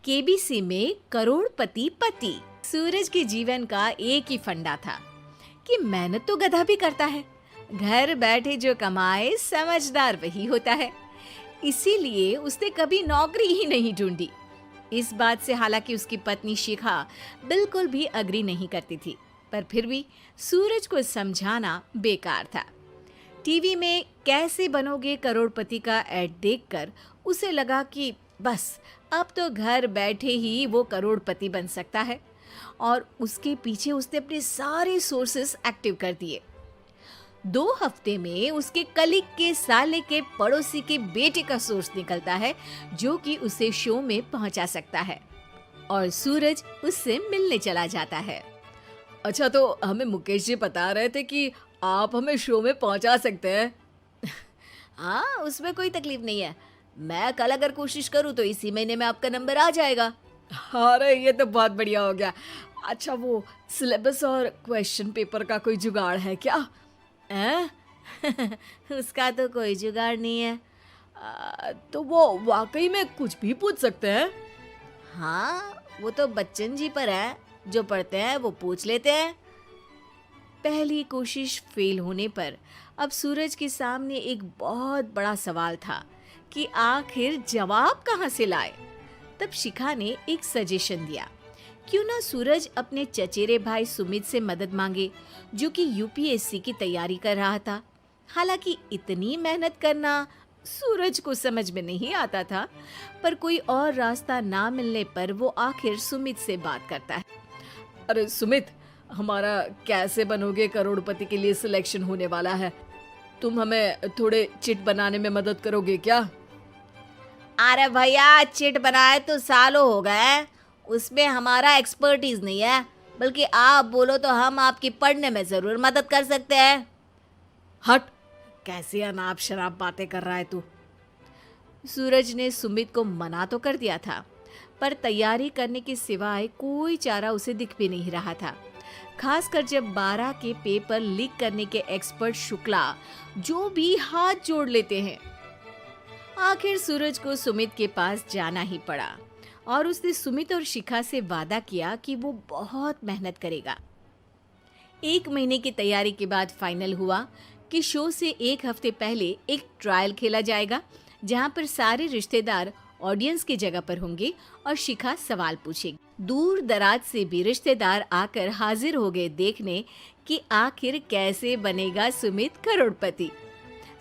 KBC में करोड़पति पति। सूरज के जीवन का एक ही फंडा था कि मेहनत तो गधा भी करता है, घर बैठे जो कमाए समझदार वही होता है। इसीलिए उसने कभी नौकरी ही नहीं ढूंढी। इस बात से हालांकि उसकी पत्नी शिखा बिल्कुल भी अग्री नहीं करती थी, पर फिर भी सूरज को समझाना बेकार था। टीवी में कैसे बनोगे करोड़पति का ऐड देखकर उसे लगा कि बस अब तो घर बैठे ही वो करोड़पति बन सकता है, और उसके पीछे उसने अपने सारे सोर्सेस एक्टिव कर दिए। 2 हफ्ते में उसके कलीग के साले के पड़ोसी के बेटे का सोर्स निकलता है जो कि उसे शो में पहुंचा सकता है, और सूरज उससे मिलने चला जाता है। अच्छा, तो हमें मुकेश जी बता रहे थे कि आप हमें शो में पहुंचा सकते हैं। हाँ, उसमें कोई तकलीफ नहीं है। मैं कल अगर कोशिश करूँ तो इसी महीने में आपका नंबर आ जाएगा। अरे ये तो बहुत बढ़िया हो गया। अच्छा, वो सिलेबस और क्वेश्चन पेपर का कोई जुगाड़ है क्या? उसका तो कोई जुगाड़ नहीं है। तो वो वाकई में कुछ भी पूछ सकते हैं? हाँ, वो तो बच्चन जी पर है, जो पढ़ते हैं वो पूछ लेते हैं। पहली कोशिश फेल होने पर अब सूरज के सामने एक बहुत बड़ा सवाल था कि आखिर जवाब कहाँ से लाए। तब शिखा ने एक सजेशन दिया, क्यों ना सूरज अपने चचेरे भाई सुमित से मदद मांगे, जो कि यूपीएससी की तैयारी कर रहा था। हालांकि इतनी मेहनत करना सूरज को समझ में नहीं आता था, पर कोई और रास्ता ना मिलने पर वो आखिर सुमित से बात करता है। अरे सुमित, हमारा कैसे बनोगे करोड़पति के लिए सिलेक्शन होने वाला है। तुम हमें थोड़े चिट बनाने में मदद करोगे क्या? अरे भैया, चिट बनाए तो सालों हो गए, उसमें हमारा एक्सपर्टीज नहीं है, बल्कि आप बोलो तो हम आपकी पढ़ने में जरूर मदद कर सकते हैं। हट, कैसी अनाप शराब बातें कर रहा है तू। सूरज ने सुमित को मना तो कर दिया था, पर तैयारी करने के सिवाय कोई चारा उसे दिख भी नहीं रहा था, खासकर जब 12 के पेपर लीक करने के एक्सपर्ट शुक्ला जो भी हाथ जोड़ लेते हैं। आखिर सूरज को सुमित के पास जाना ही पड़ा, और उसने सुमित और शिखा से वादा किया कि वो बहुत मेहनत करेगा। 1 महीने की तैयारी के बाद फाइनल हुआ कि शो से 1 हफ्ते पहले एक ट्रायल खेला जाएगा, जहां पर सारे रिश्तेदार ऑडियंस की जगह पर होंगे और शिखा सवाल पूछेगी। दूर दराज से भी रिश्तेदार आकर हाजिर हो गए देखने कि आखिर कैसे बनेगा सुमित करोड़पति।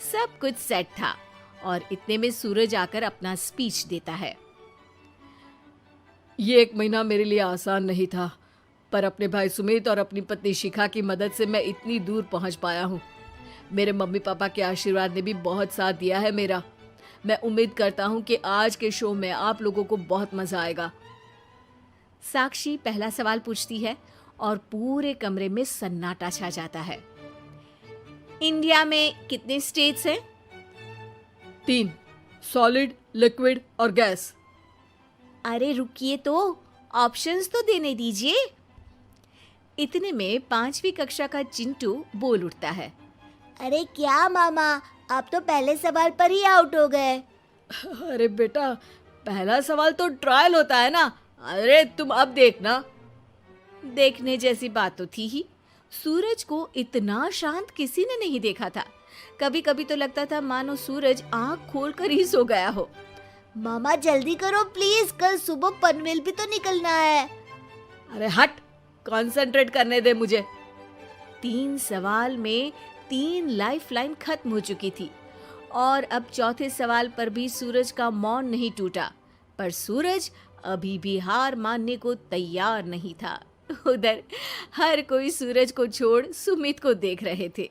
सब कुछ सेट था, और इतने में सूरज आकर अपना स्पीच देता है। ये 1 महीना मेरे लिए आसान नहीं था, पर अपने भाई सुमित और अपनी पत्नी शिखा की मदद से मैं इतनी दूर पहुंच पाया हूँ। मेरे मम्मी पापा के आशीर्वाद ने भी बहुत साथ दिया है मेरा। मैं उम्मीद करता हूँ कि आज के शो में आप लोगों को बहुत मजा आएगा। साक्षी पहला सवाल पूछती है और पूरे कमरे में सन्नाटा छा जाता है। इंडिया में कितने स्टेट्स हैं? 3, सॉलिड, लिक्विड और गैस। अरे रुकिए, तो ऑप्शंस तो देने दीजिए। इतने में 5वीं कक्षा का चिंटू बोल उठता है। अरे क्या मामा, आप तो पहले सवाल पर ही आउट हो गए। अरे बेटा, पहला सवाल तो ट्रायल होता है ना। अरे तुम अब देखना। देखने जैसी बात तो थी ही। सूरज को इतना शांत किसी ने नहीं देखा था। कभी कभी तो लगता था मानो सूरज आंख खोलकर ही सो गया हो। मामा जल्दी करो प्लीज, कल सुबह पनवेल भी तो निकलना है। अरे हट, कंसंट्रेट करने दे मुझे। 3 सवाल में 3 लाइफलाइन खत्म हो चुकी थी, और अब चौथे सवाल पर भी सूरज का मौन नहीं टूटा। पर सूरज अभी भी हार मानने को तैयार नहीं था। उधर हर कोई सूरज को छोड़ सुमित को देख रहे थे।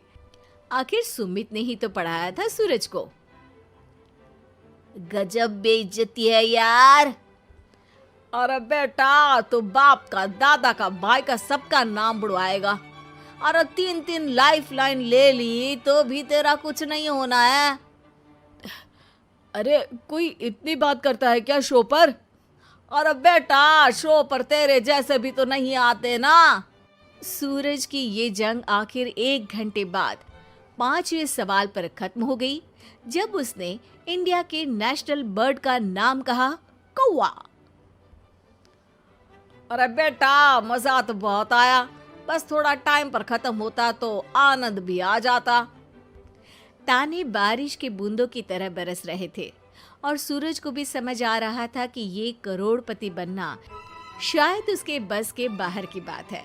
आखिर सुमित ने ही तो पढ़ाया था सूरज को। गजब बेइज्जती है यार। अरे बेटा, तो बाप का, दादा का, भाई का, सबका नाम बुड़वाएगा। अरे 3 लाइफलाइन ले ली तो भी तेरा कुछ नहीं होना है। अरे कोई इतनी बात करता है क्या शो पर? अरे बेटा, शो पर तेरे जैसे भी तो नहीं आते ना। सूरज की ये जंग आखिर 1 घंटे बाद 5वें सवाल पर खत्म हो गई, जब उसने इंडिया के नेशनल बर्ड का नाम कहा, कौवा। अरे बेटा, मजा तो बहुत आया, बस थोड़ा टाइम पर खत्म होता तो आनंद भी आ जाता। ताने बारिश के बूंदों की तरह बरस रहे थे और सूरज को भी समझ आ रहा था कि ये करोड़पति बनना शायद उसके बस के बाहर की बात है।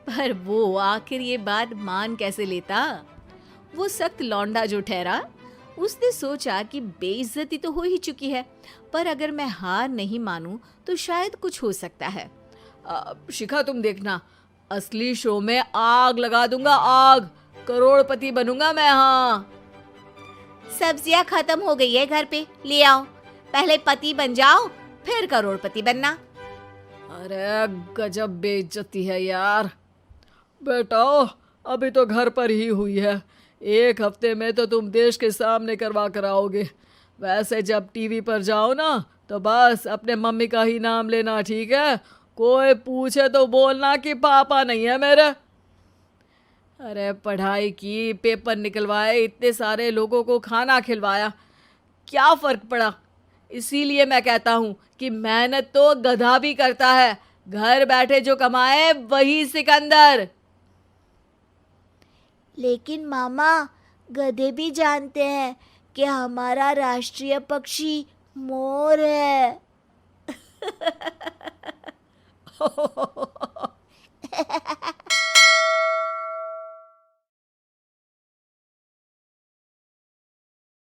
पर वो आखिर ये बात मान कैसे लेता? वो सख्त लौंडा जो ठहरा, उसने सोचा कि बेइज्जती तो हो ही चुकी है, पर अगर मैं हार नहीं मानूं तो शायद कुछ हो सकता है। शिखा, तुम देखना, असली शो में आग लगा दूंगा, आग, करोड़पति बनूंगा मैं। हाँ, सब्जियां खत्म हो गई है घर पे, ले आओ। पहले पति बन जाओ, फिर करोड़पति बनना। अरे गजब बेइज्जती है यार। बेटा, अभी तो घर पर ही हुई है, 1 हफ्ते में तो तुम देश के सामने करवा कर आओगे। वैसे जब टीवी पर जाओ ना तो बस अपने मम्मी का ही नाम लेना, ठीक है? कोई पूछे तो बोलना कि पापा नहीं है मेरे। अरे पढ़ाई की, पेपर निकलवाए, इतने सारे लोगों को खाना खिलवाया, क्या फर्क पड़ा? इसीलिए मैं कहता हूँ कि मेहनत तो गधा भी करता है, घर बैठे जो कमाए वही सिकंदर। लेकिन मामा, गधे भी जानते हैं कि हमारा राष्ट्रीय पक्षी मोर है।